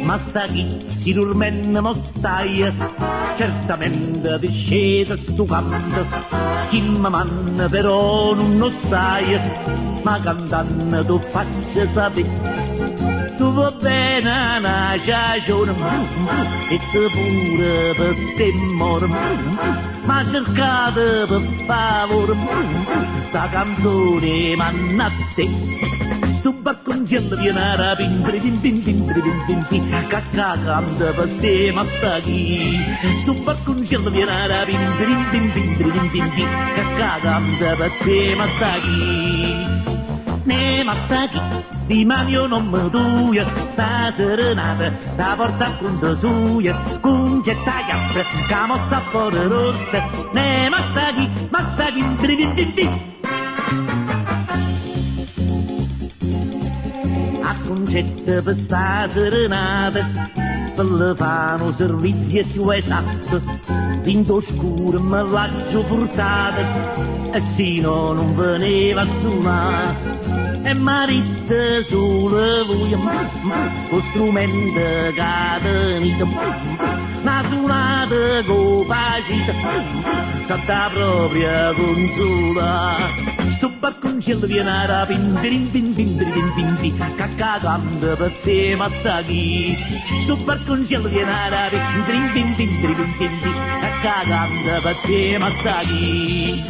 ma sta chi si dormen mostai, certamente discesa stu canto, chi mi manna però non lo sai, ma cantando tu faccia sapere, tu va bene una stagione, e te pure per te muore, ma cercate per favore, sta canzone manna a te. Sto barconcello viene a rapindere, cacca canta per te, ma sta chi? Sto barconcello viene a rapindere, cacca canta per te, ma sta chi? Ne ma sta chi? Di mani io non mi duia, sta serenata, sta porta a conto suia, con getta chiatta, che mo sta fuori rotta, ne ma sta chi? A concetta per sta serenata, per le fare un servizio più esatto, in oscuro me l'ho portata, e sino non veniva a suonare, e marita sulle voglie, con strumento cadenito, una suonata compagita, stata propria consola. Sto barconcello viene a rapindere, cacca canta per te, ma sta chi? Sto barconcello viene a rapindere, cacca canta per te, ma sta chi?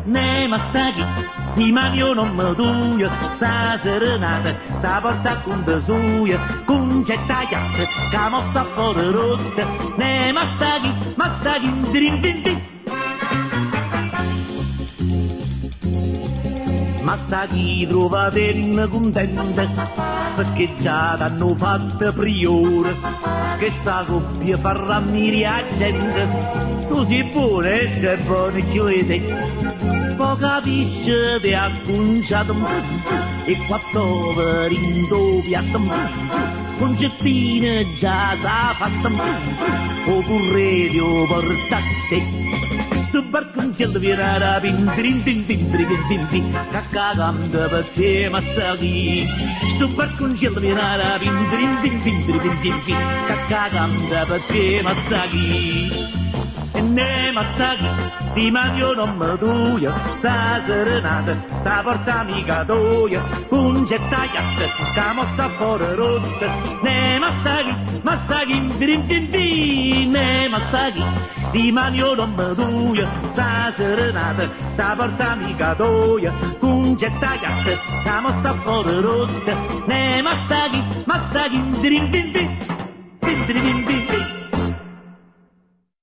Ne ma sta chi? Di mani io non mi duia, sta serenata, sta porta a conto suia, con getta chiatta, che mo sta fuori rotta, ne ma sta chi? Ma sta chi trova bene contenta, perché già t'hanno fatto priore, che sta coppia farà miriare gente, tu sei buono e sei buono chiudete, poi capisce ti ha conciato, e qua poveri in tuo piatto, concettine già s'ha fatta, oppure ti ho portato. Sto barconcello viene a rapindere, cacca canta per te, ma sta chi? Sto barconcello viene a rapindere, cacca canta per te, ma sta chi? E ne ma sta chi? Di mani io non mi duia, sta serenata, sta porta mica doia, con getta chiatta, che mo sta fuori rotta, ne ma sta chi? Ne ma sta chi? Di mani io non mi duia, sta serenata, sta porta mica doia, con getta chiatta, che mo sta fuori rotta, ne ma sta chi?